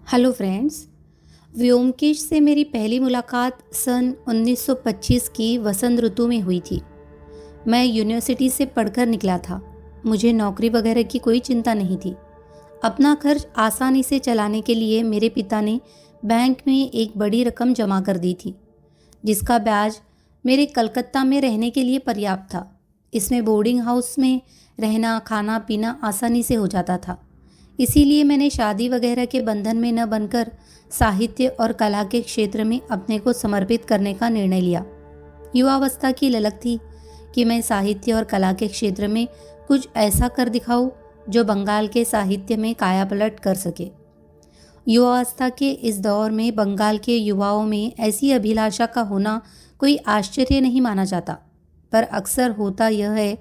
Hello friends. Byomkesh से मेरी पहली मुलाकात सन 1925 की वसंत ऋतु में हुई थी। मैं यूनिवर्सिटी से पढ़कर निकला था। मुझे नौकरी वगैरह की कोई चिंता नहीं थी। अपना खर्च आसानी से चलाने के लिए मेरे पिता ने बैंक में एक बड़ी रकम जमा कर दी थी, जिसका ब्याज मेरे कलकत्ता में रहने के लिए पर्याप्त था। इसमें बोर्डिंग हाउस में रहना, खाना पीना आसानी से हो जाता था। इसीलिए मैंने शादी वगैरह के बंधन में न बनकर साहित्य और कला के क्षेत्र में अपने को समर्पित करने का निर्णय लिया। युवावस्था की ललक थी कि मैं साहित्य और कला के क्षेत्र में कुछ ऐसा कर दिखाऊं जो बंगाल के साहित्य में कायापलट कर सके। युवावस्था के इस दौर में बंगाल के युवाओं में ऐसी अभिलाषा का होना कोई आश्चर्य नहीं माना जाता, पर अक्सर होता यह है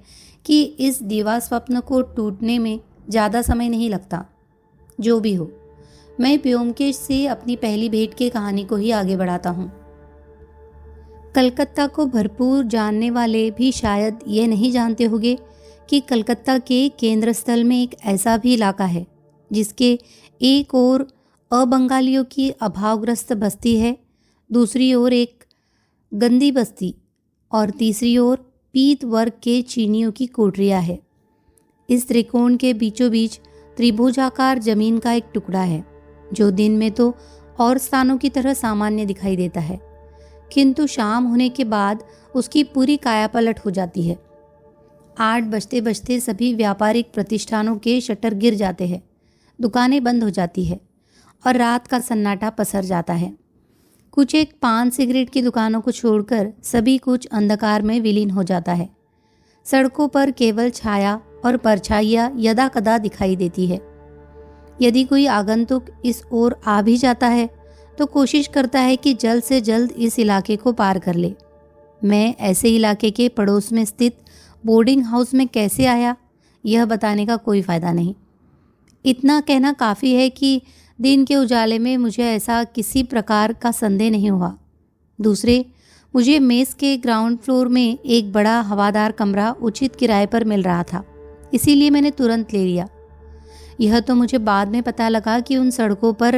कि इस दीवा स्वप्न को टूटने में ज़्यादा समय नहीं लगता। जो भी हो, मैं व्योमकेश से अपनी पहली भेंट की कहानी को ही आगे बढ़ाता हूँ। कलकत्ता को भरपूर जानने वाले भी शायद ये नहीं जानते होंगे कि कलकत्ता के केंद्र स्थल में एक ऐसा भी इलाका है जिसके एक ओर अबंगालियों की अभावग्रस्त बस्ती है, दूसरी ओर एक गंदी बस्ती और तीसरी ओर पीत वर्ग के चीनियों की कोठरियाँ है। इस त्रिकोण के बीचों बीच त्रिभुजाकार जमीन का एक टुकड़ा है जो दिन में तो और स्थानों की तरह सामान्य दिखाई देता है, किंतु शाम होने के बाद उसकी पूरी कायापलट हो जाती है। 8 बजते बजते सभी व्यापारिक प्रतिष्ठानों के शटर गिर जाते हैं, दुकानें बंद हो जाती है और रात का सन्नाटा पसर जाता है। कुछ एक पान सिगरेट की दुकानों को छोड़कर सभी कुछ अंधकार में विलीन हो जाता है। सड़कों पर केवल छाया और परछाइयाँ यदा कदा दिखाई देती है। यदि कोई आगंतुक इस ओर आ भी जाता है तो कोशिश करता है कि जल्द से जल्द इस इलाके को पार कर ले। मैं ऐसे इलाके के पड़ोस में स्थित बोर्डिंग हाउस में कैसे आया, यह बताने का कोई फ़ायदा नहीं। इतना कहना काफ़ी है कि दिन के उजाले में मुझे ऐसा किसी प्रकार का संदेह नहीं हुआ। दूसरे, मुझे मेस के ग्राउंड फ्लोर में एक बड़ा हवादार कमरा उचित किराए पर मिल रहा था, इसीलिए मैंने तुरंत ले लिया। यह तो मुझे बाद में पता लगा कि उन सड़कों पर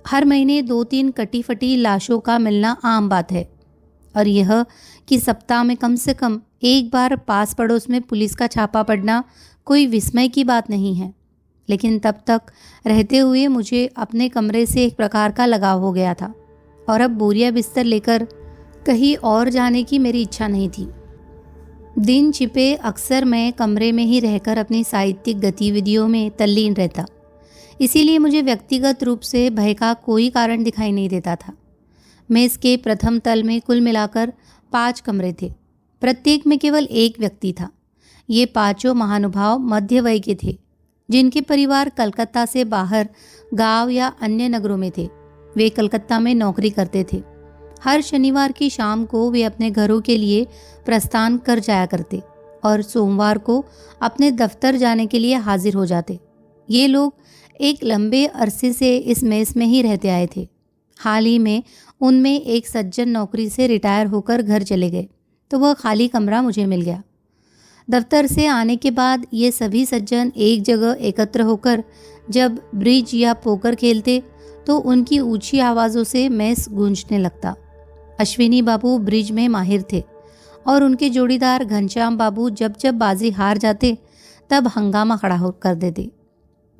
हर महीने 2-3 कटी फटी लाशों का मिलना आम बात है, और यह कि सप्ताह में कम से कम एक बार पास पड़ोस में पुलिस का छापा पड़ना कोई विस्मय की बात नहीं है। लेकिन तब तक रहते हुए मुझे अपने कमरे से एक प्रकार का लगाव हो गया था और अब बोरिया बिस्तर लेकर कहीं और जाने की मेरी इच्छा नहीं थी। दिन छिपे अक्सर मैं कमरे में ही रहकर अपनी साहित्यिक गतिविधियों में तल्लीन रहता, इसीलिए मुझे व्यक्तिगत रूप से भय का कोई कारण दिखाई नहीं देता था। मेस के प्रथम तल में कुल मिलाकर 5 कमरे थे। प्रत्येक में केवल एक व्यक्ति था। ये 5 महानुभाव मध्य वय के थे, जिनके परिवार कलकत्ता से बाहर गांव या अन्य नगरों में थे। वे कलकत्ता में नौकरी करते थे। हर शनिवार की शाम को वे अपने घरों के लिए प्रस्थान कर जाया करते और सोमवार को अपने दफ्तर जाने के लिए हाजिर हो जाते। ये लोग एक लंबे अरसे से इस मेस में ही रहते आए थे। हाल ही में उनमें एक सज्जन नौकरी से रिटायर होकर घर चले गए, तो वह खाली कमरा मुझे मिल गया। दफ्तर से आने के बाद ये सभी सज्जन एक जगह एकत्र होकर जब ब्रिज या पोकर खेलते तो उनकी ऊंची आवाज़ों से मेस गूंजने लगता। अश्विनी बाबू ब्रिज में माहिर थे और उनके जोड़ीदार घनश्याम बाबू जब जब बाजी हार जाते तब हंगामा खड़ा हो कर देते।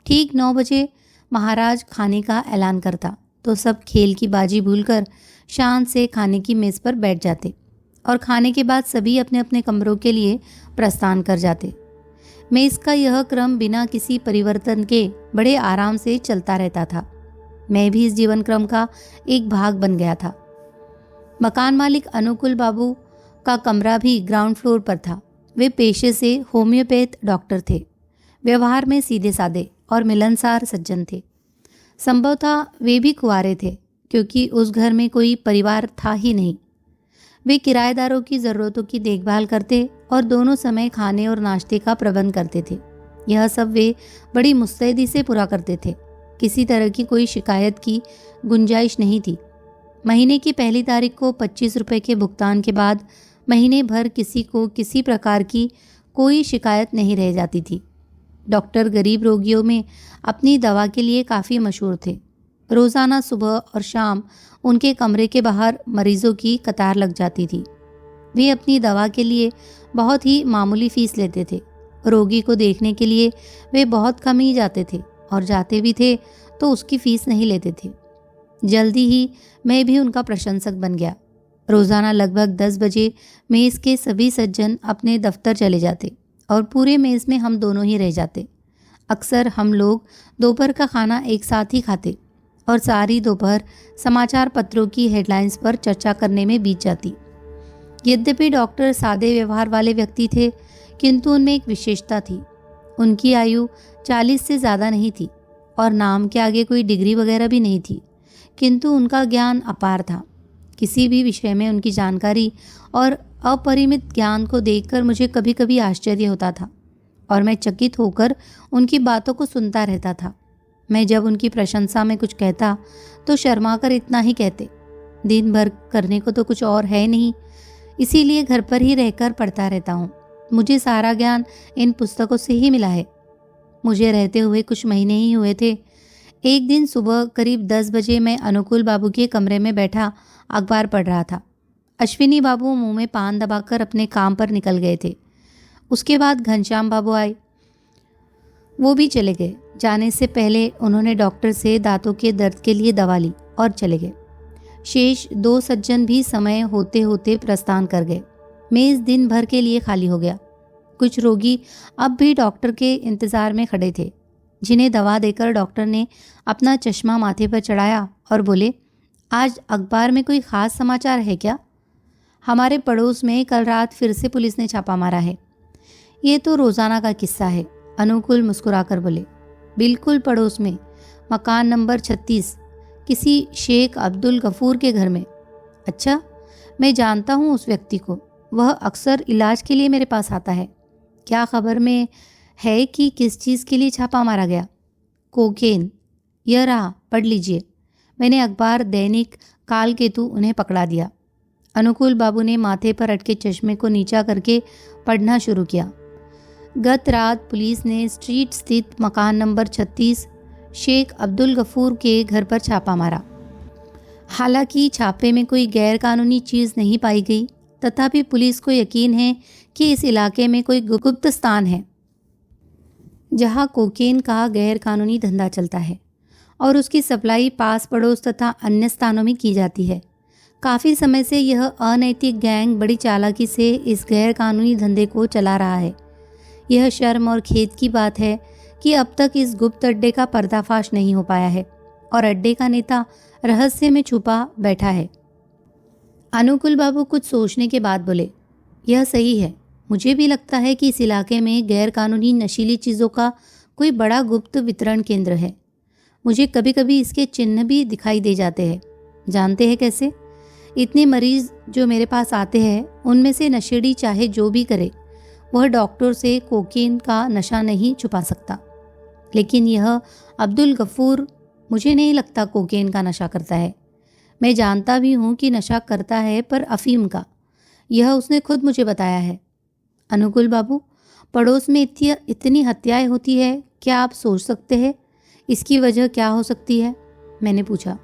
ठीक 9 बजे महाराज खाने का ऐलान करता तो सब खेल की बाजी भूलकर शांत से खाने की मेज़ पर बैठ जाते और खाने के बाद सभी अपने अपने कमरों के लिए प्रस्थान कर जाते। मेज़ का यह क्रम बिना किसी परिवर्तन के बड़े आराम से चलता रहता था। मैं भी इस जीवन क्रम का एक भाग बन गया था। मकान मालिक अनुकूल बाबू का कमरा भी ग्राउंड फ्लोर पर था। वे पेशे से होम्योपैथ डॉक्टर थे। व्यवहार में सीधे साधे और मिलनसार सज्जन थे। संभवतः वे भी कुंवारे थे, क्योंकि उस घर में कोई परिवार था ही नहीं। वे किराएदारों की ज़रूरतों की देखभाल करते और दोनों समय खाने और नाश्ते का प्रबंध करते थे। यह सब वे बड़ी मुस्तैदी से पूरा करते थे। किसी तरह की कोई शिकायत की गुंजाइश नहीं थी। महीने की पहली तारीख को 25 रुपये के भुगतान के बाद महीने भर किसी को किसी प्रकार की कोई शिकायत नहीं रह जाती थी। डॉक्टर गरीब रोगियों में अपनी दवा के लिए काफ़ी मशहूर थे। रोज़ाना सुबह और शाम उनके कमरे के बाहर मरीजों की कतार लग जाती थी। वे अपनी दवा के लिए बहुत ही मामूली फीस लेते थे। रोगी को देखने के लिए वे बहुत कम ही जाते थे और जाते भी थे तो उसकी फीस नहीं लेते थे। जल्दी ही मैं भी उनका प्रशंसक बन गया। रोज़ाना लगभग 10 बजे मेज़ के सभी सज्जन अपने दफ्तर चले जाते और पूरे मेज़ में हम दोनों ही रह जाते। अक्सर हम लोग दोपहर का खाना एक साथ ही खाते और सारी दोपहर समाचार पत्रों की हेडलाइंस पर चर्चा करने में बीत जाती। यद्यपि डॉक्टर सादे व्यवहार वाले व्यक्ति थे, किंतु उनमें एक विशेषता थी। उनकी आयु 40 से ज़्यादा नहीं थी और नाम के आगे कोई डिग्री वगैरह भी नहीं थी, किंतु उनका ज्ञान अपार था। किसी भी विषय में उनकी जानकारी और अपरिमित ज्ञान को देखकर मुझे कभी कभी आश्चर्य होता था और मैं चकित होकर उनकी बातों को सुनता रहता था। मैं जब उनकी प्रशंसा में कुछ कहता तो शर्माकर इतना ही कहते, दिन भर करने को तो कुछ और है नहीं, इसीलिए घर पर ही रहकर पढ़ता रहता हूँ। मुझे सारा ज्ञान इन पुस्तकों से ही मिला है। मुझे रहते हुए कुछ महीने ही हुए थे। एक दिन सुबह करीब 10 बजे मैं अनुकूल बाबू के कमरे में बैठा अखबार पढ़ रहा था। अश्विनी बाबू मुंह में पान दबाकर अपने काम पर निकल गए थे। उसके बाद घनश्याम बाबू आए, वो भी चले गए। जाने से पहले उन्होंने डॉक्टर से दांतों के दर्द के लिए दवा ली और चले गए। शेष 2 सज्जन भी समय होते होते प्रस्थान कर गए। मेज़ दिन भर के लिए खाली हो गया। कुछ रोगी अब भी डॉक्टर के इंतज़ार में खड़े थे, जिन्हें दवा देकर डॉक्टर ने अपना चश्मा माथे पर चढ़ाया और बोले, आज अखबार में कोई ख़ास समाचार है क्या? हमारे पड़ोस में कल रात फिर से पुलिस ने छापा मारा है। ये तो रोज़ाना का किस्सा है, अनुकूल मुस्कुराकर बोले। बिल्कुल पड़ोस में, मकान नंबर 36, किसी शेख अब्दुल गफूर के घर में। अच्छा, मैं जानता हूँ उस व्यक्ति को, वह अक्सर इलाज के लिए मेरे पास आता है। क्या खबर में है कि किस चीज़ के लिए छापा मारा गया? कोकेन। यह रहा, पढ़ लीजिए। मैंने अखबार दैनिक कालकेतु उन्हें पकड़ा दिया। अनुकूल बाबू ने माथे पर अटके चश्मे को नीचा करके पढ़ना शुरू किया। गत रात पुलिस ने स्ट्रीट स्थित मकान नंबर 36 शेख अब्दुल गफूर के घर पर छापा मारा। हालांकि छापे में कोई गैर कानूनी चीज़ नहीं पाई गई, तथापि पुलिस को यकीन है कि इस इलाके में कोई गुप्त स्थान है जहां कोकेन का गैर कानूनी धंधा चलता है और उसकी सप्लाई पास पड़ोस तथा अन्य स्थानों में की जाती है। काफ़ी समय से यह अनैतिक गैंग बड़ी चालाकी से इस गैर कानूनी धंधे को चला रहा है। यह शर्म और खेद की बात है कि अब तक इस गुप्त अड्डे का पर्दाफाश नहीं हो पाया है और अड्डे का नेता रहस्य में छुपा बैठा है। अनुकूल बाबू कुछ सोचने के बाद बोले, यह सही है। मुझे भी लगता है कि इस इलाके में गैर कानूनी नशीली चीज़ों का कोई बड़ा गुप्त वितरण केंद्र है। मुझे कभी कभी इसके चिन्ह भी दिखाई दे जाते हैं। जानते हैं कैसे? इतने मरीज जो मेरे पास आते हैं, उनमें से नशेड़ी चाहे जो भी करे, वह डॉक्टर से कोकीन का नशा नहीं छुपा सकता। लेकिन यह अब्दुल गफूर मुझे नहीं लगता कोकेन का नशा करता है। मैं जानता भी हूँ कि नशा करता है, पर अफीम का। यह उसने खुद मुझे बताया है। अनुकूल बाबू, पड़ोस में इतनी हत्याएं होती है, क्या आप सोच सकते हैं इसकी वजह क्या हो सकती है? मैंने पूछा।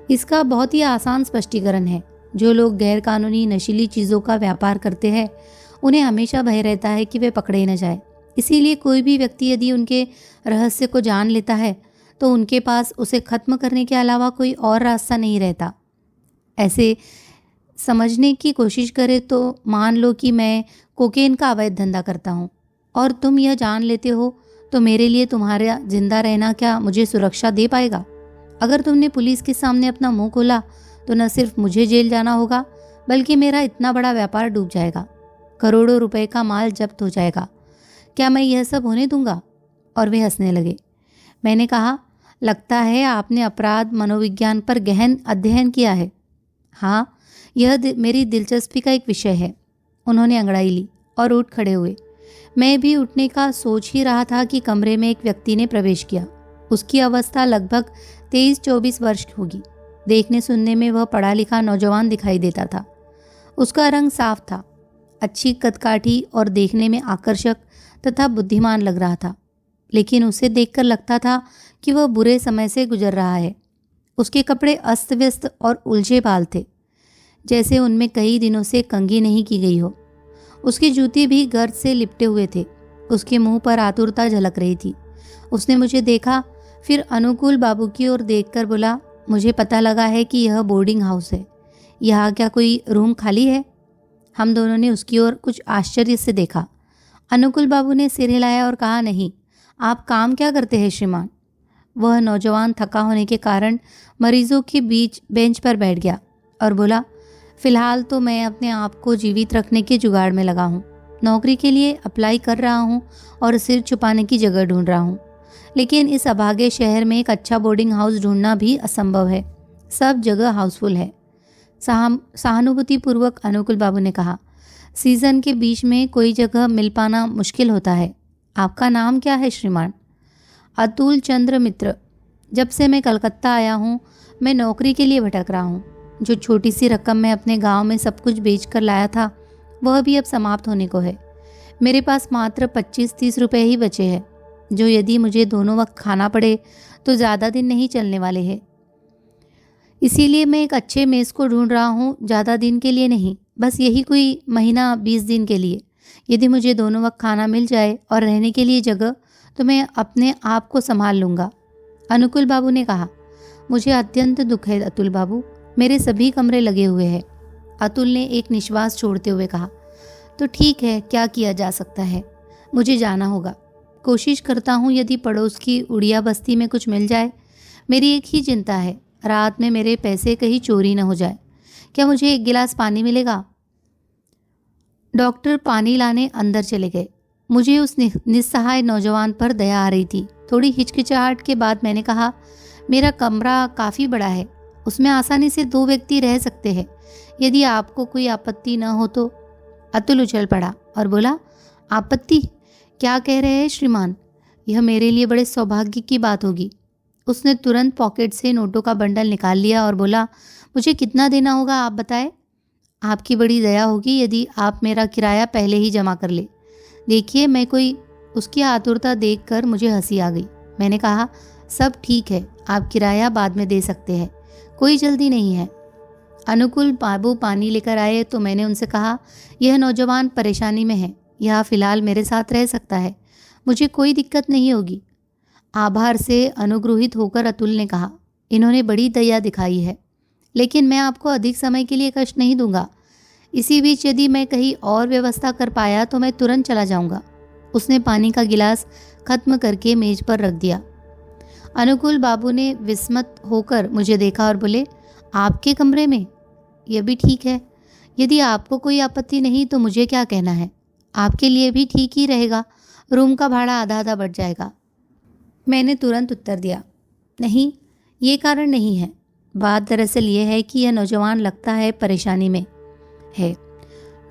इसका बहुत ही आसान स्पष्टीकरण है। जो लोग गैर कानूनी नशीली चीज़ों का व्यापार करते हैं, उन्हें हमेशा भय रहता है कि वे पकड़े न जाए। इसीलिए कोई भी व्यक्ति यदि उनके रहस्य को जान लेता है तो उनके पास उसे खत्म करने के अलावा कोई और रास्ता नहीं रहता। ऐसे समझने की कोशिश करें तो मान लो कि मैं कोकेन का अवैध धंधा करता हूँ और तुम यह जान लेते हो, तो मेरे लिए तुम्हारा जिंदा रहना क्या मुझे सुरक्षा दे पाएगा? अगर तुमने पुलिस के सामने अपना मुंह खोला तो न सिर्फ मुझे जेल जाना होगा, बल्कि मेरा इतना बड़ा व्यापार डूब जाएगा। करोड़ों रुपए का माल जब्त हो जाएगा। क्या मैं यह सब होने दूंगा? और वे हंसने लगे। मैंने कहा, लगता है आपने अपराध मनोविज्ञान पर गहन अध्ययन किया है। हाँ, यह मेरी दिलचस्पी का एक विषय है। उन्होंने अंगड़ाई ली और उठ खड़े हुए। मैं भी उठने का सोच ही रहा था कि कमरे में एक व्यक्ति ने प्रवेश किया। उसकी अवस्था लगभग 23-24 वर्ष होगी। देखने सुनने में वह पढ़ा लिखा नौजवान दिखाई देता था। उसका रंग साफ था, अच्छी कदकाठी और देखने में आकर्षक तथा बुद्धिमान लग रहा था, लेकिन उसे देखकर लगता था कि वह बुरे समय से गुजर रहा है। उसके कपड़े अस्त व्यस्त और उलझे बाल थे, जैसे उनमें कई दिनों से कंघी नहीं की गई हो। उसके जूते भी गर्द से लिपटे हुए थे। उसके मुंह पर आतुरता झलक रही थी। उसने मुझे देखा, फिर अनुकूल बाबू की ओर देखकर बोला, मुझे पता लगा है कि यह बोर्डिंग हाउस है। यहाँ क्या कोई रूम खाली है? हम दोनों ने उसकी ओर कुछ आश्चर्य से देखा। अनुकूल बाबू ने सिर हिलाया और कहा, नहीं। आप काम क्या करते हैं श्रीमान? वह नौजवान थका होने के कारण मरीजों के बीच बेंच पर बैठ गया और बोला, फिलहाल तो मैं अपने आप को जीवित रखने के जुगाड़ में लगा हूँ। नौकरी के लिए अप्लाई कर रहा हूँ और सिर छुपाने की जगह ढूंढ रहा हूँ, लेकिन इस अभागे शहर में एक अच्छा बोर्डिंग हाउस ढूंढना भी असंभव है। सब जगह हाउसफुल है। सहानुभूतिपूर्वक अनुकूल बाबू ने कहा, सीजन के बीच में कोई जगह मिल पाना मुश्किल होता है। आपका नाम क्या है श्रीमान? अतुल चंद्र मित्र। जब से मैं कलकत्ता आया हूँ, मैं नौकरी के लिए भटक रहा हूँ। जो छोटी सी रकम मैं अपने गांव में सब कुछ बेच कर लाया था, वह भी अब समाप्त होने को है। मेरे पास मात्र 25-30 रुपये ही बचे हैं, जो यदि मुझे दोनों वक्त खाना पड़े तो ज़्यादा दिन नहीं चलने वाले हैं। इसीलिए मैं एक अच्छे मेस को ढूंढ रहा हूँ, ज़्यादा दिन के लिए नहीं, बस यही कोई महीना 20 दिन के लिए। यदि मुझे दोनों वक्त खाना मिल जाए और रहने के लिए जगह, तो मैं अपने आप को संभाल लूँगा। अनुकूल बाबू ने कहा, मुझे अत्यंत दुख है अतुल बाबू, मेरे सभी कमरे लगे हुए हैं। अतुल ने एक निश्वास छोड़ते हुए कहा, तो ठीक है, क्या किया जा सकता है, मुझे जाना होगा। कोशिश करता हूँ यदि पड़ोस की उड़िया बस्ती में कुछ मिल जाए। मेरी एक ही चिंता है, रात में मेरे पैसे कहीं चोरी न हो जाए। क्या मुझे एक गिलास पानी मिलेगा? डॉक्टर पानी लाने अंदर चले गए। मुझे उस निस्सहाय नौजवान पर दया आ रही थी। थोड़ी हिचकिचाहट के बाद मैंने कहा, मेरा कमरा काफ़ी बड़ा है, उसमें आसानी से 2 व्यक्ति रह सकते हैं, यदि आपको कोई आपत्ति न हो तो। अतुल उछल पड़ा और बोला, आपत्ति? क्या कह रहे हैं श्रीमान? यह मेरे लिए बड़े सौभाग्य की बात होगी। उसने तुरंत पॉकेट से नोटों का बंडल निकाल लिया और बोला, मुझे कितना देना होगा आप बताएं? आपकी बड़ी दया होगी यदि आप मेरा किराया पहले ही जमा कर ले। देखिए मैं कोई। उसकी आतुरता देखकर मुझे हंसी आ गई। मैंने कहा, सब ठीक है, आप किराया बाद में दे सकते हैं, कोई जल्दी नहीं है। अनुकूल बाबू पानी लेकर आए तो मैंने उनसे कहा, यह नौजवान परेशानी में है, यह फ़िलहाल मेरे साथ रह सकता है, मुझे कोई दिक्कत नहीं होगी। आभार से अनुग्रहित होकर अतुल ने कहा, इन्होंने बड़ी दया दिखाई है, लेकिन मैं आपको अधिक समय के लिए कष्ट नहीं दूंगा। इसी बीच यदि मैं कहीं और व्यवस्था कर पाया तो मैं तुरंत चला जाऊंगा। उसने पानी का गिलास खत्म करके मेज पर रख दिया। अनुकूल बाबू ने विस्मित होकर मुझे देखा और बोले, आपके कमरे में? यह भी ठीक है, यदि आपको कोई आपत्ति नहीं तो मुझे क्या कहना है। आपके लिए भी ठीक ही रहेगा, रूम का भाड़ा आधा आधा बढ़ जाएगा। मैंने तुरंत उत्तर दिया, नहीं, ये कारण नहीं है। बात दरअसल ये है कि यह नौजवान लगता है परेशानी में है।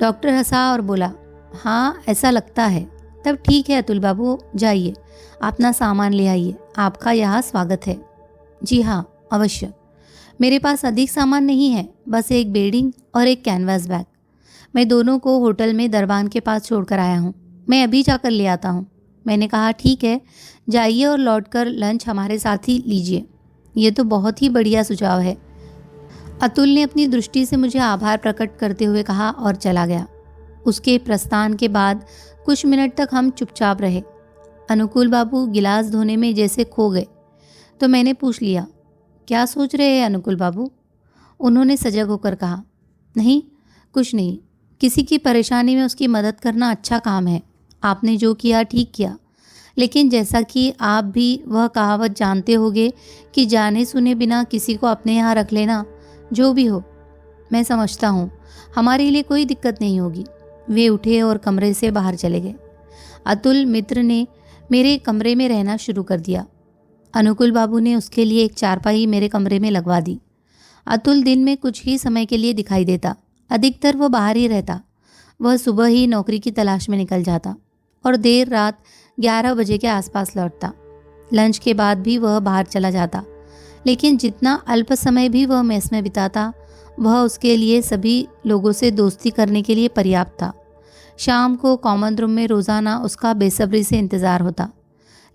डॉक्टर हंसा और बोला, हाँ ऐसा लगता है। तब ठीक है अतुल बाबू, जाइए, अपना सामान ले आइए, आपका यहाँ स्वागत है। जी हाँ, अवश्य। मेरे पास अधिक सामान नहीं है, बस एक बेडिंग और एक कैनवास बैग। मैं दोनों को होटल में दरबान के पास छोड़कर आया हूँ, मैं अभी जाकर ले आता हूँ। मैंने कहा, ठीक है, जाइए और लौटकर लंच हमारे साथ ही लीजिए। ये तो बहुत ही बढ़िया सुझाव है। अतुल ने अपनी दृष्टि से मुझे आभार प्रकट करते हुए कहा और चला गया। उसके प्रस्थान के बाद कुछ मिनट तक हम चुपचाप रहे। अनुकूल बाबू गिलास धोने में जैसे खो गए, तो मैंने पूछ लिया, क्या सोच रहे हैं अनुकूल बाबू? उन्होंने सजग होकर कहा, नहीं, कुछ नहीं, किसी की परेशानी में उसकी मदद करना अच्छा काम है। आपने जो किया ठीक किया, लेकिन जैसा कि आप भी वह कहावत जानते होंगे कि जाने सुने बिना किसी को अपने यहाँ रख लेना, जो भी हो, मैं समझता हूँ हमारे लिए कोई दिक्कत नहीं होगी। वे उठे और कमरे से बाहर चले गए। अतुल मित्र ने मेरे कमरे में रहना शुरू कर दिया। अनुकूल बाबू ने उसके लिए एक चारपाई मेरे कमरे में लगवा दी। अतुल दिन में कुछ ही समय के लिए दिखाई देता, अधिकतर वह बाहर ही रहता। वह सुबह ही नौकरी की तलाश में निकल जाता और देर रात 11 बजे के आसपास लौटता। लंच के बाद भी वह बाहर चला जाता, लेकिन जितना अल्प समय भी वह मेस में बिताता, वह उसके लिए सभी लोगों से दोस्ती करने के लिए पर्याप्त था। शाम को कॉमन रूम में रोज़ाना उसका बेसब्री से इंतज़ार होता,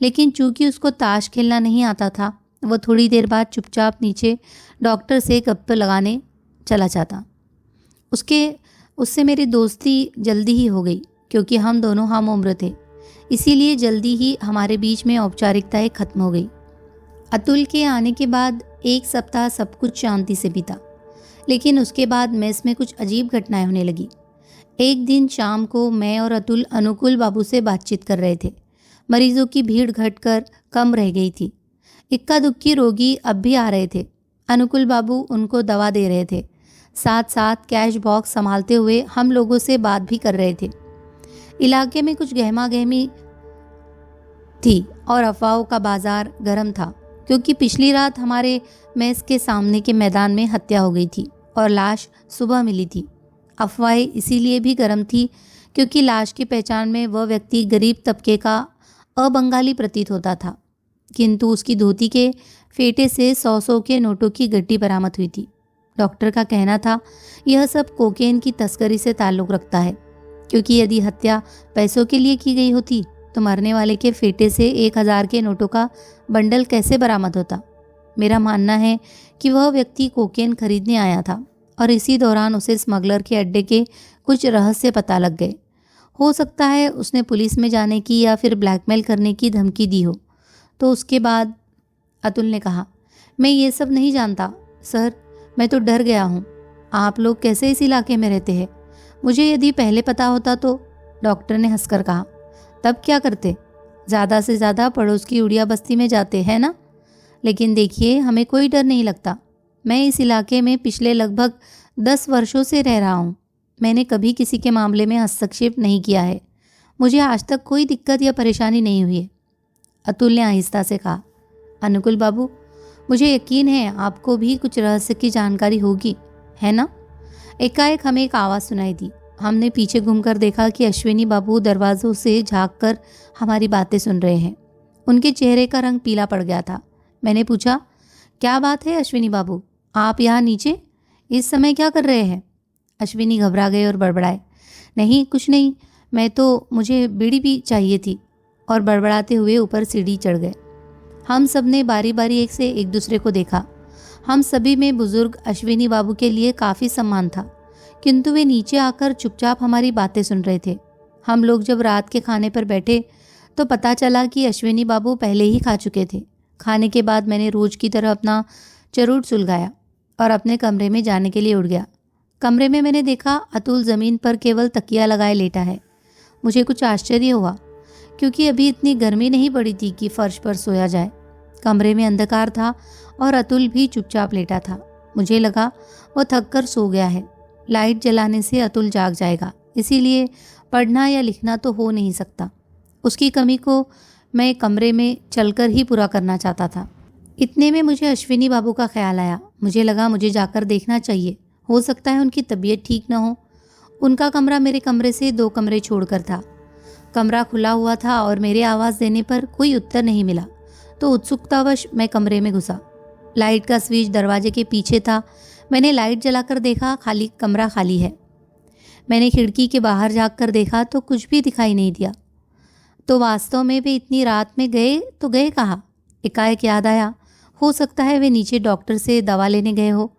लेकिन चूंकि उसको ताश खेलना नहीं आता था, वो थोड़ी देर बाद चुपचाप नीचे डॉक्टर से गप्पे लगाने चला जाता। उससे मेरी दोस्ती जल्दी ही हो गई, क्योंकि हम दोनों हम उम्र थे, इसीलिए जल्दी ही हमारे बीच में औपचारिकताएं खत्म हो गई। अतुल के आने के बाद एक सप्ताह सब कुछ शांति से बीता, लेकिन उसके बाद मेस में कुछ अजीब घटनाएं होने लगी। एक दिन शाम को मैं और अतुल अनुकूल बाबू से बातचीत कर रहे थे। मरीजों की भीड़ घटकर कम रह गई थी। इक्का दुक्की रोगी अब भी आ रहे थे। अनुकूल बाबू उनको दवा दे रहे थे, साथ साथ कैश बॉक्स संभालते हुए हम लोगों से बात भी कर रहे थे। इलाके में कुछ गहमा गहमी थी और अफवाहों का बाजार गर्म था, क्योंकि पिछली रात हमारे मेस के सामने के मैदान में हत्या हो गई थी और लाश सुबह मिली थी। अफवाहें इसीलिए भी गर्म थी क्योंकि लाश की पहचान में वह व्यक्ति गरीब तबके का अबंगाली प्रतीत होता था, किंतु उसकी धोती के फेटे से 100 के नोटों की गड्डी बरामद हुई थी। डॉक्टर का कहना था यह सब कोकेन की तस्करी से ताल्लुक़ रखता है, क्योंकि यदि हत्या पैसों के लिए की गई होती तो मरने वाले के फेटे से 1000 के नोटों का बंडल कैसे बरामद होता। मेरा मानना है कि वह व्यक्ति कोकेन खरीदने आया था और इसी दौरान उसे स्मगलर के अड्डे के कुछ रहस्य पता लग गए। हो सकता है उसने पुलिस में जाने की या फिर ब्लैकमेल करने की धमकी दी हो। तो उसके बाद अतुल ने कहा, मैं ये सब नहीं जानता सर, मैं तो डर गया हूँ। आप लोग कैसे इस इलाके में रहते हैं? मुझे यदि पहले पता होता तो। डॉक्टर ने हंसकर कहा, तब क्या करते? ज़्यादा से ज़्यादा पड़ोस की उड़िया बस्ती में जाते हैं ना। लेकिन देखिए, हमें कोई डर नहीं लगता। मैं इस इलाके में पिछले लगभग 10 वर्षों से रह रहा हूँ। मैंने कभी किसी के मामले में हस्तक्षेप नहीं किया है। मुझे आज तक कोई दिक्कत या परेशानी नहीं हुई है। अतुल ने आहिस्ता से कहा, अनुकूल बाबू, मुझे यकीन है आपको भी कुछ रहस्य की जानकारी होगी, है ना? एकाएक हमें एक आवाज़ सुनाई दी। हमने पीछे घूमकर देखा कि अश्विनी बाबू दरवाज़ों से झांककर हमारी बातें सुन रहे हैं। उनके चेहरे का रंग पीला पड़ गया था। मैंने पूछा, क्या बात है अश्विनी बाबू, आप यहाँ नीचे इस समय क्या कर रहे हैं? अश्विनी घबरा गए और बड़बड़ाए, नहीं कुछ नहीं, मुझे बीड़ी भी चाहिए थी, और बड़बड़ाते हुए ऊपर सीढ़ी चढ़ गए। हम सब ने बारी बारी एक दूसरे को देखा। हम सभी में बुजुर्ग अश्विनी बाबू के लिए काफ़ी सम्मान था, किंतु वे नीचे आकर चुपचाप हमारी बातें सुन रहे थे। हम लोग जब रात के खाने पर बैठे तो पता चला कि अश्विनी बाबू पहले ही खा चुके थे। खाने के बाद मैंने रोज की तरह अपना चरूट सुलगाया और अपने कमरे में जाने के लिए उठ गया। कमरे में मैंने देखा अतुल ज़मीन पर केवल तकिया लगाए लेटा है। मुझे कुछ आश्चर्य हुआ, क्योंकि अभी इतनी गर्मी नहीं पड़ी थी कि फर्श पर सोया जाए। कमरे में अंधकार था और अतुल भी चुपचाप लेटा था। मुझे लगा वो थक कर सो गया है। लाइट जलाने से अतुल जाग जाएगा, इसीलिए पढ़ना या लिखना तो हो नहीं सकता। उसकी कमी को मैं कमरे में चलकर ही पूरा करना चाहता था। इतने में मुझे अश्विनी बाबू का ख्याल आया। मुझे लगा मुझे जाकर देखना चाहिए, हो सकता है उनकी तबीयत ठीक न हो। उनका कमरा मेरे कमरे से 2 कमरे छोड़कर था। कमरा खुला हुआ था और मेरे आवाज़ देने पर कोई उत्तर नहीं मिला, तो उत्सुकतावश मैं कमरे में घुसा। लाइट का स्विच दरवाजे के पीछे था। मैंने लाइट जलाकर देखा, कमरा खाली है। मैंने खिड़की के बाहर झाँक कर देखा तो कुछ भी दिखाई नहीं दिया। तो वास्तव में वे इतनी रात में गए कहाँ? एकाएक याद आया, हो सकता है वे नीचे डॉक्टर से दवा लेने गए हो।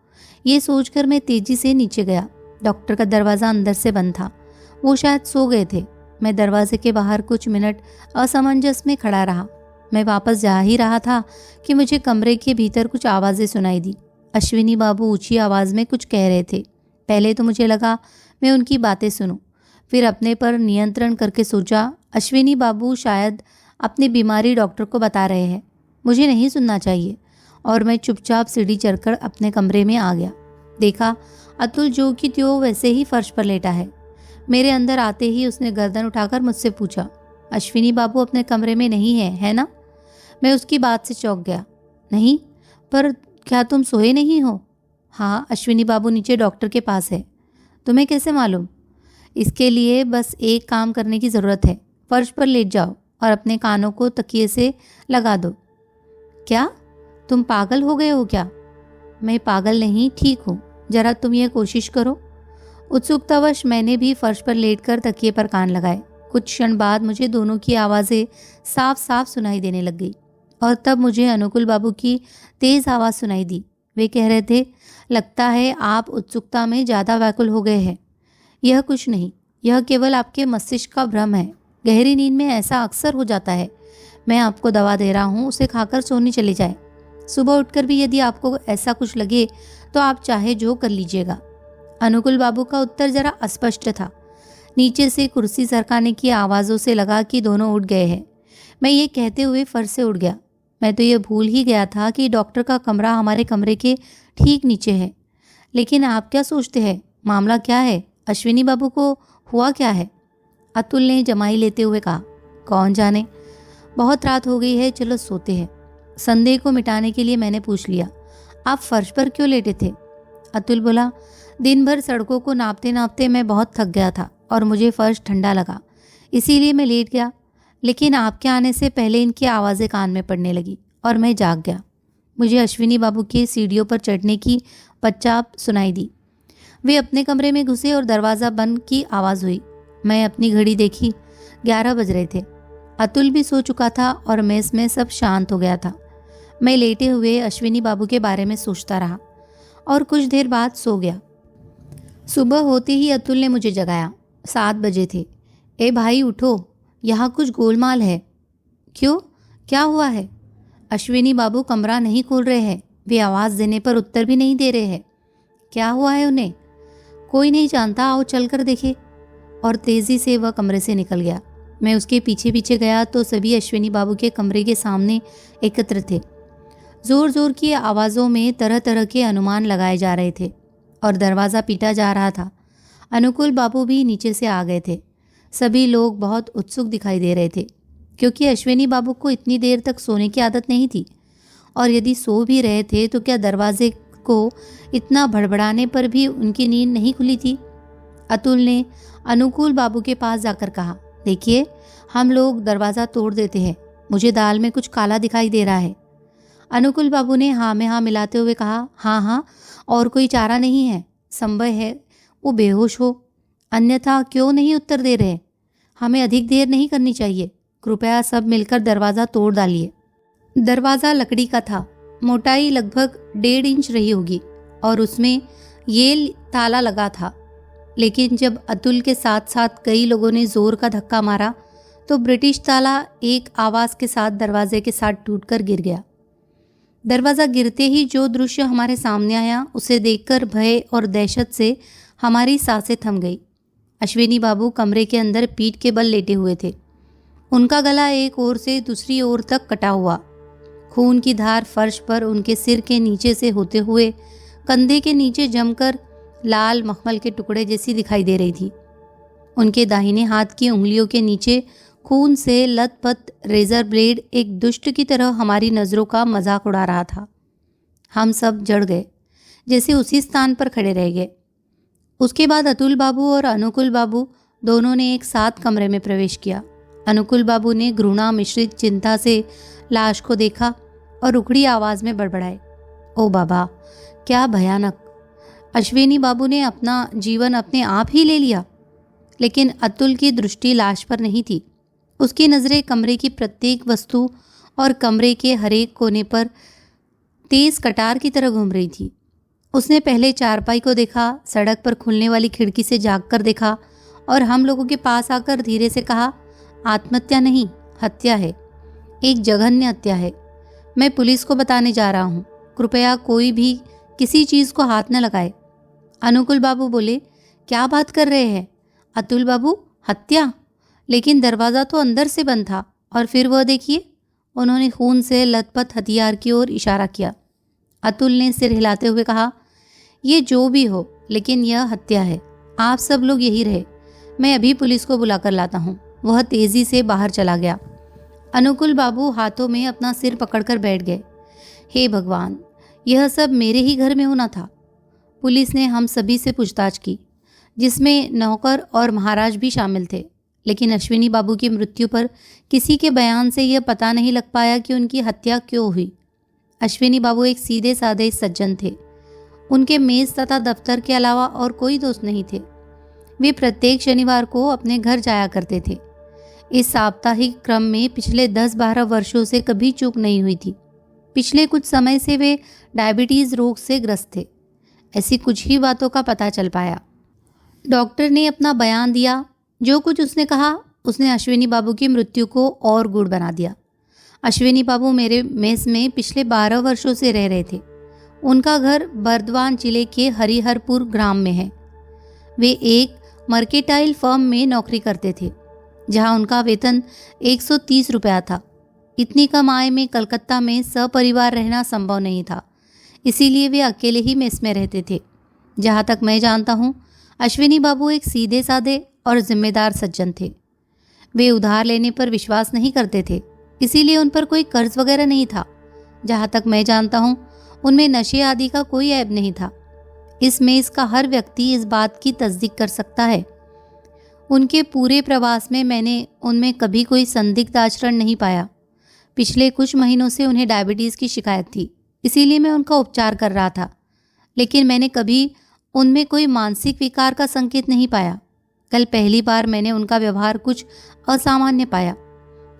ये सोचकर मैं तेजी से नीचे गया। डॉक्टर का दरवाज़ा अंदर से बंद था। वो शायद सो गए थे। मैं दरवाजे के बाहर कुछ मिनट असमंजस में खड़ा रहा। मैं वापस जा ही रहा था कि मुझे कमरे के भीतर कुछ आवाज़ें सुनाई दी। अश्विनी बाबू ऊंची आवाज़ में कुछ कह रहे थे। पहले तो मुझे लगा मैं उनकी बातें सुनूं, फिर अपने पर नियंत्रण करके सोचा अश्विनी बाबू शायद अपनी बीमारी डॉक्टर को बता रहे हैं। मुझे नहीं सुनना चाहिए, और मैं चुपचाप सीढ़ी चढ़कर अपने कमरे में आ गया। देखा अतुल जो कि त्यों वैसे ही फर्श पर लेटा है। मेरे अंदर आते ही उसने गर्दन उठाकर मुझसे पूछा, अश्विनी बाबू अपने कमरे में नहीं है ना? मैं उसकी बात से चौंक गया। नहीं, पर क्या तुम सोए नहीं हो? हाँ, अश्विनी बाबू नीचे डॉक्टर के पास है। तुम्हें कैसे मालूम? इसके लिए बस एक काम करने की ज़रूरत है। फर्श पर लेट जाओ और अपने कानों को तकिए से लगा दो। क्या तुम पागल हो गए हो क्या? मैं पागल नहीं, ठीक हूँ। जरा तुम ये कोशिश करो। उत्सुकतावश मैंने भी फर्श पर लेटकर तकिए पर कान लगाए। कुछ क्षण बाद मुझे दोनों की आवाज़ें साफ साफ सुनाई देने लग गई और तब मुझे अनुकूल बाबू की तेज़ आवाज़ सुनाई दी। वे कह रहे थे, लगता है आप उत्सुकता में ज़्यादा व्याकुल हो गए हैं। यह कुछ नहीं, यह केवल आपके मस्तिष्क का भ्रम है। गहरी नींद में ऐसा अक्सर हो जाता है। मैं आपको दवा दे रहा हूँ, उसे खाकर सोने चले जाए। सुबह उठकर भी यदि आपको ऐसा कुछ लगे तो आप चाहे जो कर लीजिएगा। अनुकूल बाबू का उत्तर जरा अस्पष्ट था। नीचे से कुर्सी सरकाने की आवाज़ों से लगा कि दोनों उठ गए हैं। मैं ये कहते हुए फर्श से उठ गया। मैं तो ये भूल ही गया था कि डॉक्टर का कमरा हमारे कमरे के ठीक नीचे है। लेकिन आप क्या सोचते हैं, मामला क्या है? अश्विनी बाबू को हुआ क्या है? अतुल ने जमाई लेते हुए कहा। कौन जाने, बहुत रात हो गई है, चलो सोते हैं। संदेह को मिटाने के लिए मैंने पूछ लिया, आप फर्श पर क्यों लेटे थे? अतुल बोला, दिन भर सड़कों को नापते नापते मैं बहुत थक गया था और मुझे फर्श ठंडा लगा, इसीलिए मैं लेट गया। लेकिन आपके आने से पहले इनकी आवाज़ें कान में पड़ने लगी और मैं जाग गया। मुझे अश्विनी बाबू की सीढ़ियों पर चढ़ने की पच्चाप सुनाई दी। वे अपने कमरे में घुसे और दरवाज़ा बंद की आवाज़ हुई। मैं अपनी घड़ी देखी, 11 बज रहे थे। अतुल भी सो चुका था और मेस में सब शांत हो गया था। मैं लेटे हुए अश्विनी बाबू के बारे में सोचता रहा और कुछ देर बाद सो गया। सुबह होते ही अतुल ने मुझे जगाया। 7 बजे थे। ए भाई उठो, यहाँ कुछ गोलमाल है। क्यों, क्या हुआ है? अश्विनी बाबू कमरा नहीं खोल रहे हैं। वे आवाज़ देने पर उत्तर भी नहीं दे रहे हैं। क्या हुआ है उन्हें? कोई नहीं जानता, आओ चल कर देखे। और तेज़ी से वह कमरे से निकल गया। मैं उसके पीछे पीछे गया तो सभी अश्विनी बाबू के कमरे के सामने एकत्र थे। ज़ोर ज़ोर की आवाज़ों में तरह तरह के अनुमान लगाए जा रहे थे और दरवाज़ा पीटा जा रहा था। अनुकूल बाबू भी नीचे से आ गए थे। सभी लोग बहुत उत्सुक दिखाई दे रहे थे क्योंकि अश्विनी बाबू को इतनी देर तक सोने की आदत नहीं थी और यदि सो भी रहे थे तो क्या दरवाजे को इतना भड़बड़ाने पर भी उनकी नींद नहीं खुली थी? अतुल ने अनुकूल बाबू के पास जाकर कहा, देखिए हम लोग दरवाज़ा तोड़ देते हैं, मुझे दाल में कुछ काला दिखाई दे रहा है। अनुकूल बाबू ने हाँ में हाँ मिलाते हुए कहा, हाँ हाँ, और कोई चारा नहीं है। संभव है वो बेहोश हो, अन्यथा क्यों नहीं उत्तर दे रहे? हमें अधिक देर नहीं करनी चाहिए, कृपया सब मिलकर दरवाज़ा तोड़ डालिए। दरवाज़ा लकड़ी का था, मोटाई लगभग 1.5 इंच रही होगी और उसमें ये ताला लगा था। लेकिन जब अतुल के साथ साथ कई लोगों ने जोर का धक्का मारा तो ब्रिटिश ताला एक आवाज़ के साथ दरवाजे के साथ टूटकर गिर गया। दरवाज़ा गिरते ही जो दृश्य हमारे सामने आया उसे देखकर भय और दहशत से हमारी सांसें थम गई। अश्विनी बाबू कमरे के अंदर पीठ के बल लेटे हुए थे। उनका गला एक ओर से दूसरी ओर तक कटा हुआ, खून की धार फर्श पर उनके सिर के नीचे से होते हुए कंधे के नीचे जमकर लाल मखमल के टुकड़े जैसी दिखाई दे रही थी। उनके दाहिने हाथ की उंगलियों के नीचे खून से लथपथ रेजर ब्लेड एक दुष्ट की तरह हमारी नज़रों का मजाक उड़ा रहा था। हम सब जड़ गए, जैसे उसी स्थान पर खड़े रह गए। उसके बाद अतुल बाबू और अनुकूल बाबू दोनों ने एक साथ कमरे में प्रवेश किया। अनुकूल बाबू ने घृणा मिश्रित चिंता से लाश को देखा और उखड़ी आवाज़ में बड़बड़ाए, ओ बाबा, क्या भयानक! अश्विनी बाबू ने अपना जीवन अपने आप ही ले लिया। लेकिन अतुल की दृष्टि लाश पर नहीं थी। उसकी नज़रें कमरे की प्रत्येक वस्तु और कमरे के हरेक कोने पर तेज कटार की तरह घूम रही थी। उसने पहले चारपाई को देखा, सड़क पर खुलने वाली खिड़की से झांककर देखा और हम लोगों के पास आकर धीरे से कहा, आत्महत्या नहीं, हत्या है, एक जघन्य हत्या है। मैं पुलिस को बताने जा रहा हूँ, कृपया कोई भी किसी चीज़ को हाथ न लगाए। अनुकूल बाबू बोले, क्या बात कर रहे हैं अतुल बाबू, हत्या? लेकिन दरवाज़ा तो अंदर से बंद था। और फिर वह देखिए, उन्होंने खून से लथपथ हथियार की ओर इशारा किया। अतुल ने सिर हिलाते हुए कहा, ये जो भी हो, लेकिन यह हत्या है। आप सब लोग यही रहे, मैं अभी पुलिस को बुला कर लाता हूँ। वह तेज़ी से बाहर चला गया। अनुकूल बाबू हाथों में अपना सिर पकड़कर बैठ गए। हे भगवान, यह सब मेरे ही घर में होना था। पुलिस ने हम सभी से पूछताछ की, जिसमें नौकर और महाराज भी शामिल थे। लेकिन अश्विनी बाबू की मृत्यु पर किसी के बयान से यह पता नहीं लग पाया कि उनकी हत्या क्यों हुई। अश्विनी बाबू एक सीधे साधे सज्जन थे। उनके मेज़ तथा दफ्तर के अलावा और कोई दोस्त नहीं थे। वे प्रत्येक शनिवार को अपने घर जाया करते थे। इस साप्ताहिक क्रम में पिछले 10-12 वर्षों से कभी चूक नहीं हुई थी। पिछले कुछ समय से वे डायबिटीज़ रोग से ग्रस्त थे। ऐसी कुछ ही बातों का पता चल पाया। डॉक्टर ने अपना बयान दिया। जो कुछ उसने कहा उसने अश्विनी बाबू की मृत्यु को और गूढ़ बना दिया। अश्विनी बाबू मेरे मेस में पिछले 12 वर्षों से रह रहे थे। उनका घर बर्दवान जिले के हरिहरपुर ग्राम में है। वे एक मर्केटाइल फर्म में नौकरी करते थे, जहां उनका वेतन 130 रुपया था। इतनी कम आय में कलकत्ता में सपरिवार रहना संभव नहीं था, इसीलिए वे अकेले ही मेस में रहते थे। जहाँ तक मैं जानता हूँ, अश्विनी बाबू एक सीधे साधे और जिम्मेदार सज्जन थे। वे उधार लेने पर विश्वास नहीं करते थे, इसीलिए उन पर कोई कर्ज वगैरह नहीं था। जहाँ तक मैं जानता हूँ, उनमें नशे आदि का कोई ऐब नहीं था। इस मेस का हर व्यक्ति इस बात की तस्दीक कर सकता है। उनके पूरे प्रवास में मैंने उनमें कभी कोई संदिग्ध आचरण नहीं पाया। पिछले कुछ महीनों से उन्हें डायबिटीज़ की शिकायत थी, इसीलिए मैं उनका उपचार कर रहा था, लेकिन मैंने कभी उनमें कोई मानसिक विकार का संकेत नहीं पाया। कल पहली बार मैंने उनका व्यवहार कुछ असामान्य पाया।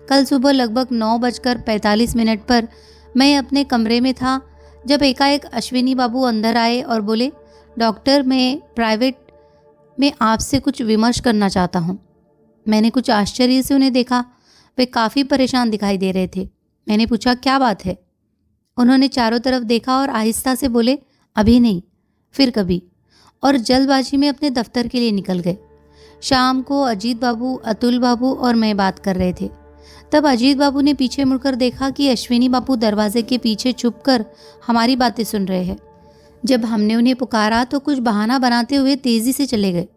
कल सुबह लगभग 9:45 पर मैं अपने कमरे में था जब एकाएक अश्विनी बाबू अंदर आए और बोले, डॉक्टर, मैं प्राइवेट में आपसे कुछ विमर्श करना चाहता हूँ। मैंने कुछ आश्चर्य से उन्हें देखा। वे काफ़ी परेशान दिखाई दे रहे थे। मैंने पूछा, क्या बात है? उन्होंने चारों तरफ देखा और आहिस्ता से बोले, अभी नहीं, फिर कभी, और जल्दबाजी में अपने दफ्तर के लिए निकल गए। शाम को अजीत बाबू, अतुल बाबू और मैं बात कर रहे थे। तब अजीत बाबू ने पीछे मुड़कर देखा कि अश्विनी बाबू दरवाजे के पीछे छुपकर हमारी बातें सुन रहे हैं। जब हमने उन्हें पुकारा तो कुछ बहाना बनाते हुए तेज़ी से चले गए।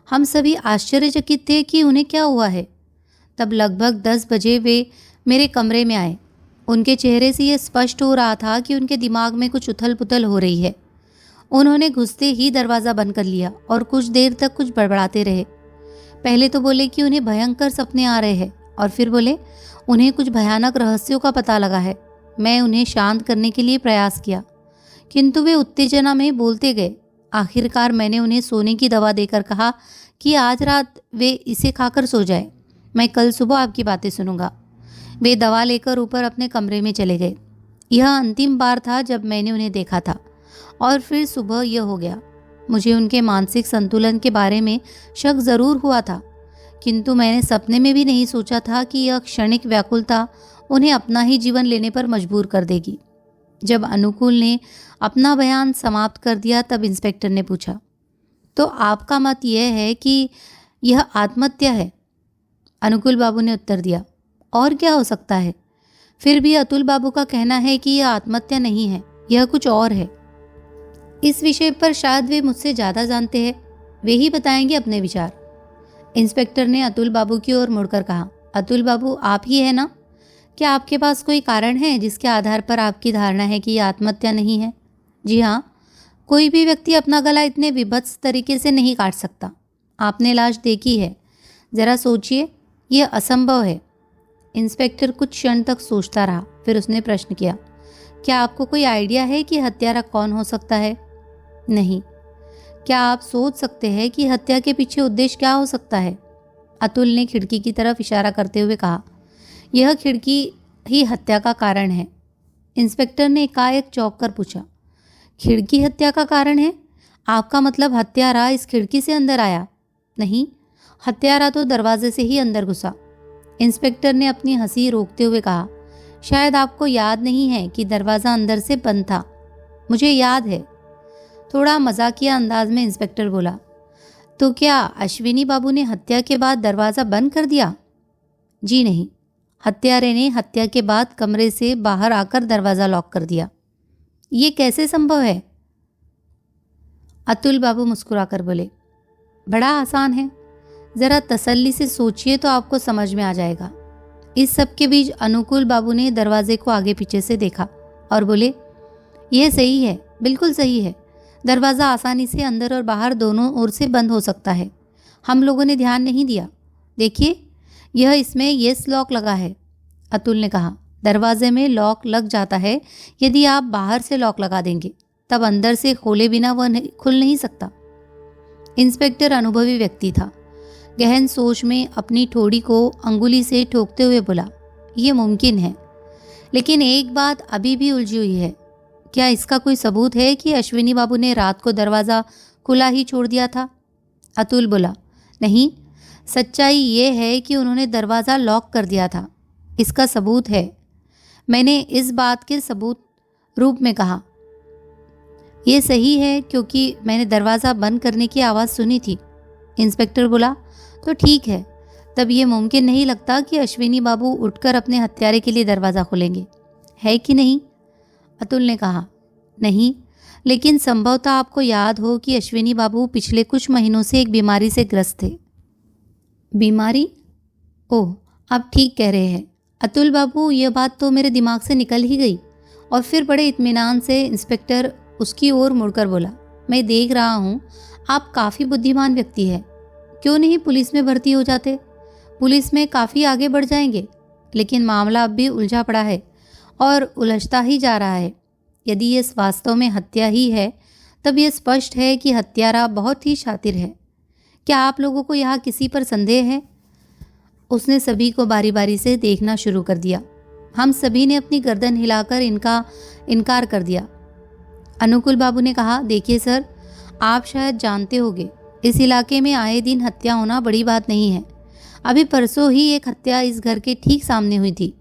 हम सभी आश्चर्यचकित थे कि उन्हें क्या हुआ है। तब लगभग 10 बजे वे मेरे कमरे में आए। उनके चेहरे से यह स्पष्ट हो रहा था कि उनके दिमाग में कुछ उथल पुथल हो रही है। उन्होंने घुसते ही दरवाज़ा बंद कर लिया और कुछ देर तक कुछ बड़बड़ाते रहे। पहले तो बोले कि उन्हें भयंकर सपने आ रहे हैं, और फिर बोले उन्हें कुछ भयानक रहस्यों का पता लगा है। मैं उन्हें शांत करने के लिए प्रयास किया, किंतु वे उत्तेजना में बोलते गए। आखिरकार मैंने उन्हें सोने की दवा देकर कहा कि आज रात वे इसे खाकर सो जाए, मैं कल सुबह आपकी बातें सुनूंगा। वे दवा लेकर ऊपर अपने कमरे में चले गए। यह अंतिम बार था जब मैंने उन्हें देखा था, और फिर सुबह यह हो गया। मुझे उनके मानसिक संतुलन के बारे में शक ज़रूर हुआ था, किंतु मैंने सपने में भी नहीं सोचा था कि यह क्षणिक व्याकुलता उन्हें अपना ही जीवन लेने पर मजबूर कर देगी। जब अनुकूल ने अपना बयान समाप्त कर दिया तब इंस्पेक्टर ने पूछा, तो आपका मत यह है कि यह आत्महत्या है? अनुकूल बाबू ने उत्तर दिया, और क्या हो सकता है? फिर भी अतुल बाबू का कहना है कि यह आत्महत्या नहीं है, यह कुछ और है। इस विषय पर शायद वे मुझसे ज़्यादा जानते हैं, वे ही बताएंगे अपने विचार। इंस्पेक्टर ने अतुल बाबू की ओर मुड़कर कहा, अतुल बाबू, आप ही है ना? क्या आपके पास कोई कारण है जिसके आधार पर आपकी धारणा है कि यह आत्महत्या नहीं है? जी हाँ, कोई भी व्यक्ति अपना गला इतने विभत्स तरीके से नहीं काट सकता। आपने लाश देखी है, ज़रा सोचिए, यह असंभव है। इंस्पेक्टर कुछ क्षण तक सोचता रहा, फिर उसने प्रश्न किया, क्या आपको कोई आइडिया है कि हत्यारा कौन हो सकता है? नहीं। क्या आप सोच सकते हैं कि हत्या के पीछे उद्देश्य क्या हो सकता है? अतुल ने खिड़की की तरफ इशारा करते हुए कहा, यह खिड़की ही हत्या का कारण है। इंस्पेक्टर ने एकाएक चौंक कर पूछा, खिड़की हत्या का कारण है? आपका मतलब हत्यारा इस खिड़की से अंदर आया? नहीं, हत्यारा तो दरवाजे से ही अंदर घुसा। इंस्पेक्टर ने अपनी हंसी रोकते हुए कहा, शायद आपको याद नहीं है कि दरवाज़ा अंदर से बंद था। मुझे याद है। थोड़ा मजाकिया अंदाज में इंस्पेक्टर बोला, तो क्या अश्विनी बाबू ने हत्या के बाद दरवाज़ा बंद कर दिया? जी नहीं, हत्यारे ने हत्या के बाद कमरे से बाहर आकर दरवाज़ा लॉक कर दिया। ये कैसे संभव है? अतुल बाबू मुस्कुराकर बोले, बड़ा आसान है, ज़रा तसल्ली से सोचिए तो आपको समझ में आ जाएगा। इस सब के बीच अनुकूल बाबू ने दरवाजे को आगे पीछे से देखा और बोले, यह सही है, बिल्कुल सही है। दरवाज़ा आसानी से अंदर और बाहर दोनों ओर से बंद हो सकता है। हम लोगों ने ध्यान नहीं दिया। देखिए, यह इसमें येस लॉक लगा है। अतुल ने कहा, दरवाजे में लॉक लग जाता है यदि आप बाहर से लॉक लगा देंगे, तब अंदर से खोले बिना वह खुल नहीं सकता। इंस्पेक्टर अनुभवी व्यक्ति था। गहन सोच में अपनी ठोड़ी को अंगुली से ठोकते हुए बोला, ये मुमकिन है, लेकिन एक बात अभी भी उलझी हुई है। क्या इसका कोई सबूत है कि अश्विनी बाबू ने रात को दरवाज़ा खुला ही छोड़ दिया था? अतुल बोला, नहीं, सच्चाई ये है कि उन्होंने दरवाज़ा लॉक कर दिया था। इसका सबूत है। मैंने इस बात के सबूत रूप में कहा। ये सही है क्योंकि मैंने दरवाज़ा बंद करने की आवाज़ सुनी थी। इंस्पेक्टर बोला, तो ठीक है, तब ये मुमकिन नहीं लगता कि अश्विनी बाबू उठकर अपने हत्यारे के लिए दरवाज़ा खोलेंगे, है कि नहीं? अतुल ने कहा, नहीं, लेकिन संभवतः आपको याद हो कि अश्विनी बाबू पिछले कुछ महीनों से एक बीमारी से ग्रस्त थे। बीमारी? ओह, आप ठीक कह रहे हैं अतुल बाबू, यह बात तो मेरे दिमाग से निकल ही गई। और फिर बड़े इत्मीनान से इंस्पेक्टर उसकी ओर मुड़कर बोला, मैं देख रहा हूँ आप काफ़ी बुद्धिमान व्यक्ति है। क्यों नहीं पुलिस में भर्ती हो जाते? पुलिस में काफ़ी आगे बढ़ जाएंगे। लेकिन मामला अब भी उलझा पड़ा है और उलझता ही जा रहा है। यदि ये वास्तव में हत्या ही है, तब यह स्पष्ट है कि हत्यारा बहुत ही शातिर है। क्या आप लोगों को यहाँ किसी पर संदेह है? उसने सभी को बारी बारी से देखना शुरू कर दिया। हम सभी ने अपनी गर्दन हिलाकर इनका इनकार कर दिया। अनुकुल बाबू ने कहा, देखिए सर, आप शायद जानते होंगे, इस इलाके में आए दिन हत्या होना बड़ी बात नहीं है। अभी परसों ही एक हत्या इस घर के ठीक सामने हुई थी।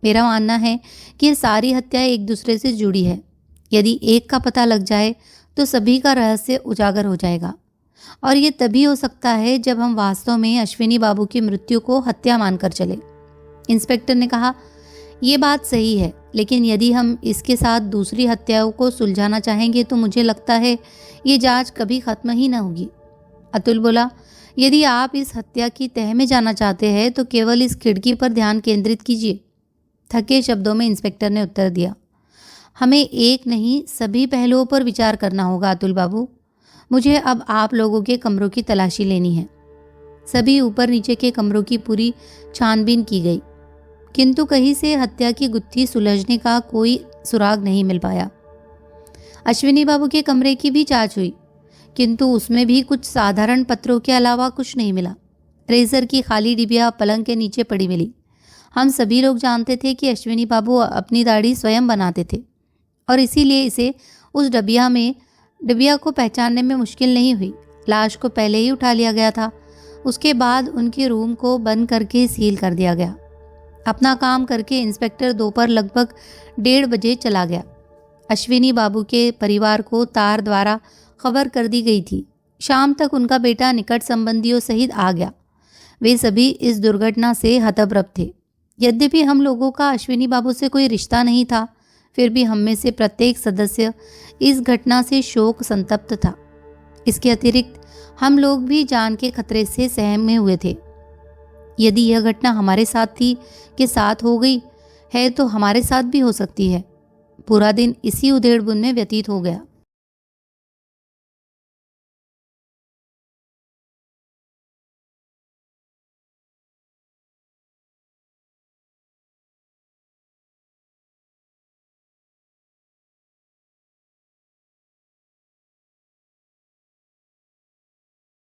मेरा मानना है कि ये सारी हत्याएं एक दूसरे से जुड़ी है। यदि एक का पता लग जाए तो सभी का रहस्य उजागर हो जाएगा, और ये तभी हो सकता है जब हम वास्तव में अश्विनी बाबू की मृत्यु को हत्या मानकर चले। इंस्पेक्टर ने कहा, ये बात सही है, लेकिन यदि हम इसके साथ दूसरी हत्याओं को सुलझाना चाहेंगे तो मुझे लगता है ये जांच कभी खत्म ही न होगी। अतुल बोला, यदि आप इस हत्या की तह में जाना चाहते हैं तो केवल इस खिड़की पर ध्यान केंद्रित कीजिए। थके शब्दों में इंस्पेक्टर ने उत्तर दिया, हमें एक नहीं सभी पहलुओं पर विचार करना होगा अतुल बाबू। मुझे अब आप लोगों के कमरों की तलाशी लेनी है। सभी ऊपर नीचे के कमरों की पूरी छानबीन की गई, किंतु कहीं से हत्या की गुत्थी सुलझने का कोई सुराग नहीं मिल पाया। अश्विनी बाबू के कमरे की भी जांच हुई, किंतु उसमें भी कुछ साधारण पत्रों के अलावा कुछ नहीं मिला। रेजर की खाली डिबिया पलंग के नीचे पड़ी मिली। हम सभी लोग जानते थे कि अश्विनी बाबू अपनी दाढ़ी स्वयं बनाते थे, और इसीलिए इसे उस डिबिया को पहचानने में मुश्किल नहीं हुई। लाश को पहले ही उठा लिया गया था। उसके बाद उनके रूम को बंद करके सील कर दिया गया। अपना काम करके इंस्पेक्टर दोपहर लगभग 1:30 बजे चला गया। अश्विनी बाबू के परिवार को तार द्वारा खबर कर दी गई थी। शाम तक उनका बेटा निकट संबंधियों सहित आ गया। वे सभी इस दुर्घटना से हतप्रभ थे। यद्यपि हम लोगों का अश्विनी बाबू से कोई रिश्ता नहीं था, फिर भी हम में से प्रत्येक सदस्य इस घटना से शोक संतप्त था। इसके अतिरिक्त हम लोग भी जान के खतरे से सहमे हुए थे। यदि यह घटना हमारे साथी के साथ हो गई है तो हमारे साथ भी हो सकती है। पूरा दिन इसी उधेड़ बुन में व्यतीत हो गया।